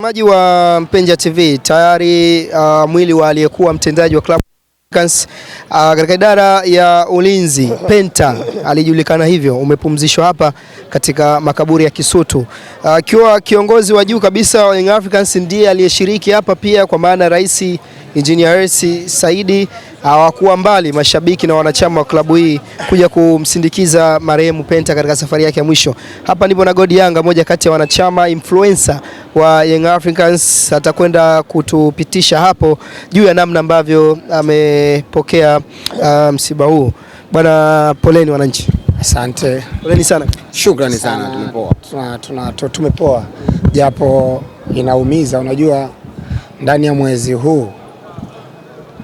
Mtazamaji wa Mpenja TV, tayari mwili wa aliyekuwa mtendaji wa klabu katika idara ya ulinzi Penta, alijulikana hivyo, umepumzishwa hapa katika makaburi ya Kisutu. Akiwa kiongozi wa juu kabisa wa Young Africans, ndiye aliyeshiriki hapa pia, kwa maana Rais Engineer Hersi Said hawakuwa mbali, mashabiki na wanachama wa klabu hii kuja kumsindikiza marehemu Penta katika safari yake ya mwisho. Hapa ndipo na Godi Yanga, moja kati ya wanachama influencer wa Young Africans, atakwenda kutupitisha hapo juu ya namna ambavyo amepokea msiba huu. Bwana, poleni wananchi. Asante. Poleni sana. Shukrani sana, tumepoa. Tumepoa. Japo inaumiza, unajua ndani ya mwezi huu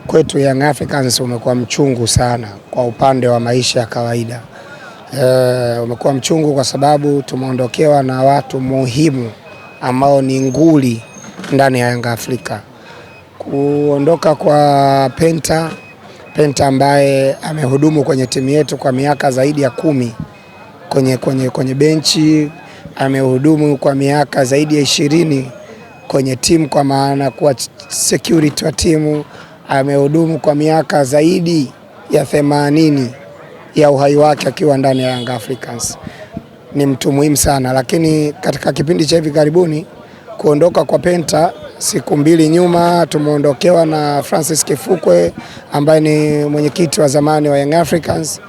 kwetu Young Africans umekuwa mchungu sana kwa upande wa maisha ya kawaida. Umekuwa mchungu kwa sababu tumeondokewa na watu muhimu ambao ni nguli ndani ya Young Africa. Kuondoka kwa Penta ambaye amehudumu kwenye timu yetu kwa miaka zaidi ya 10 kwenye benchi, amehudumu kwa miaka zaidi ya 20 kwenye timu, kwa maana kuwa security wa timu, amehudumu kwa miaka zaidi ya 80 ya uhai wake akiwa ndani ya Young Africans. Ni mtu muhimu sana, lakini katika kipindi cha hivi karibuni kuondoka kwa Penta, siku 2 nyuma tumeondokewa na Francis Kifukwe ambaye ni mwenyekiti wa zamani wa Young Africans.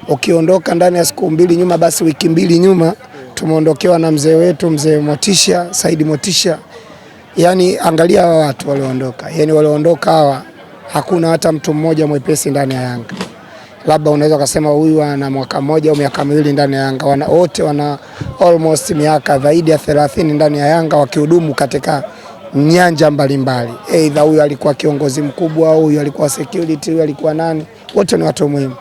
Ukiondoka ndani ya siku 2 nyuma, basi wiki 2 nyuma tumeondokewa na mzee wetu, mzee Motisha, Said Motisha. Yani angalia hawa watu walioondoka. Yani walioondoka hawa, hakuna hata mtu mmoja mwepesi ndani ya Yanga. Labda unaweza kusema huyu ana mwaka mmoja au miaka 2 ndani ya Yanga. Wote wana almost miaka zaidi ya 30 ndani ya Yanga, wakihudumu katika nyanja mbalimbali. Aidha huyu alikuwa kiongozi mkubwa, huyu alikuwa security, huyu alikuwa nani. Wote ni watu muhimu.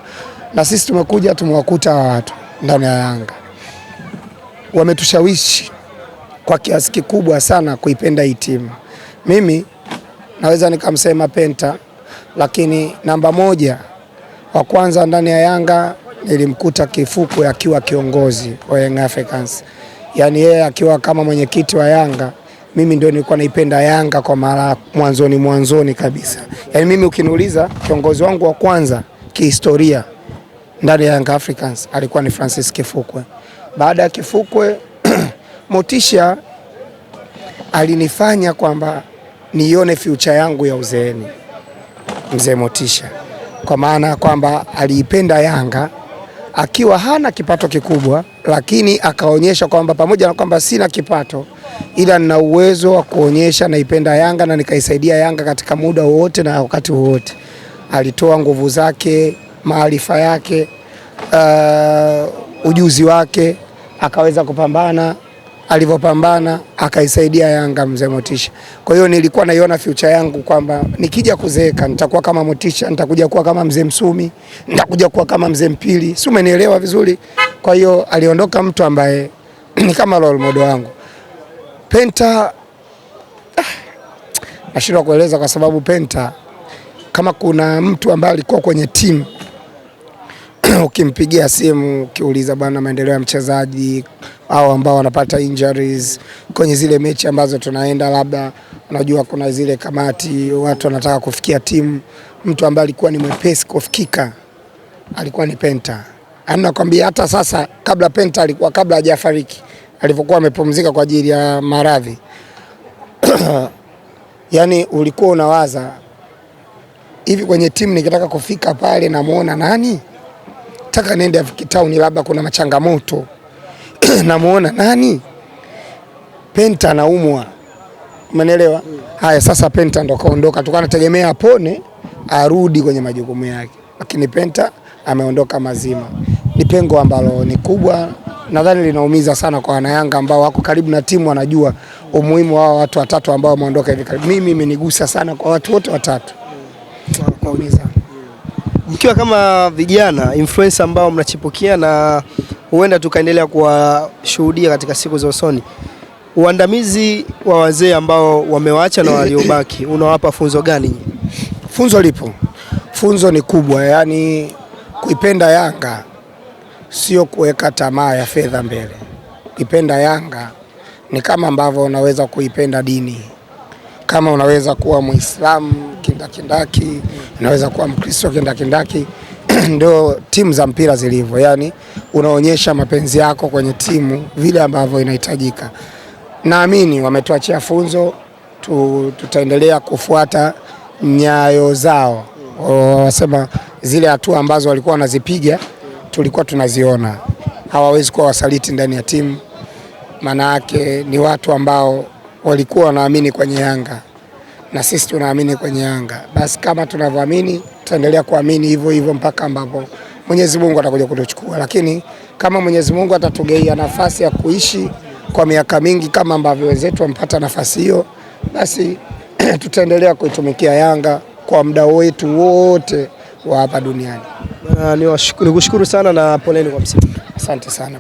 Na sisi tumekuja tumewakuta hawa watu ndani ya Yanga. Wametushawishi kwa kiasi kikubwa sana kuipenda hii timu. Mimi naweza nikamsema Penta, lakini namba 1 wa kwanza ndani ya Yanga nilimkuta Kifukwe akiwa kiongozi wa Young Africans. Yani yeye akiwa kama mwenyekiti wa Yanga, mimi ndio nilikuwa naipenda Yanga kwa mara mwanzoni kabisa. Yani mimi ukiniuliza kiongozi wangu wa kwanza kihistoria ndani ya Young Africans alikuwa ni Francis Kifukwe. Baada ya Kifukwe Motisha alinifanya kwamba nione future yangu ya uzeeni, mzee Motisha, kwa maana kwamba aliipenda Yanga akiwa hana kipato kikubwa, lakini akaonyesha kwamba pamoja na kwamba sina kipato, ila nina uwezo wa kuonyesha naipenda Yanga na nikaisaidia Yanga katika muda wote na wakati wote. Alitoa nguvu zake, maarifa yake, ujuzi wake, akaweza kupambana. Alivyopambana akaisaidia Yanga mzee Motisha. Kwa hiyo nilikuwa naiona future yangu kwamba nikija kuzeeka nitakuwa kama Motisha, nitakuja kuwa kama mzee Msumi, nitakuja kuwa kama mzee Mpili. Si umenielewa vizuri? Kwa hiyo aliondoka mtu ambaye ni kama role model wangu. Penta nashindwa kueleza kwa sababu Penta, kama kuna mtu ambaye alikuwa kwenye timu ukimpigia simu ukiuliza bwana maendeleo ya mchezaji au ambao wanapata injuries kwenye zile mechi ambazo tunaenda, labda unajua kuna zile kamati watu wanataka kufikia timu, mtu ambaye alikuwa ni mwepesi kufikika alikuwa ni Penta. Nakwambia hata sasa, kabla Penta alikuwa, kabla hajafariki, alipokuwa amepumzika kwa ajili ya maradhi yani ulikuwa unawaza hivi, kwenye timu nikitaka kufika pale namuona nani? Taka niende Town, labda kuna machangamoto namuona nani? Penta anaumwa, umeelewa? Haya, sasa Penta ndo kaondoka, tukanategemea apone arudi kwenye majukumu yake, lakini Penta ameondoka mazima. Ni pengo ambalo ni kubwa, nadhani linaumiza sana kwa wanayanga ambao wako karibu na timu, wanajua umuhimu wa watu watatu ambao wameondoka hivi karibu. Mimi imenigusa sana kwa watu wote watatu. Naumiza. Mkiwa kama vijana influencer ambao mnachipukia na huenda tukaendelea kuwashuhudia katika siku za usoni, uandamizi wa wazee ambao wamewaacha na waliobaki, unawapa funzo gani? Funzo lipo. Funzo ni kubwa, yani kuipenda Yanga sio kuweka tamaa ya fedha mbele. Kuipenda Yanga ni kama ambavyo unaweza kuipenda dini. Kama unaweza kuwa Muislamu kindakindaki, unaweza kuwa Mkristo kindakindaki, ndio timu za mpira zilivyo. Yani unaonyesha mapenzi yako kwenye timu vile ambavyo inahitajika. Naamini wametuachia funzo, tutaendelea kufuata nyayo zao. Wasema zile hatua ambazo walikuwa wanazipiga tulikuwa tunaziona. Hawawezi kuwa wasaliti ndani ya timu. Maana yake ni watu ambao walikuwa wanaamini kwenye Yanga na sisi tunaamini kwenye Yanga. Basi kama tunavyoamini tutaendelea kuamini hivyo hivyo mpaka ambapo Mwenyezi Mungu atakuja kutuchukua. Lakini kama Mwenyezi Mungu atatugeia nafasi ya kuishi kwa miaka mingi kama ambavyo wenzetu wamepata nafasi hiyo, basi tutaendelea kuitumikia Yanga kwa muda wetu wote wa hapa duniani. Nikushukuru sana na poleni kwa msimu. Asante sana.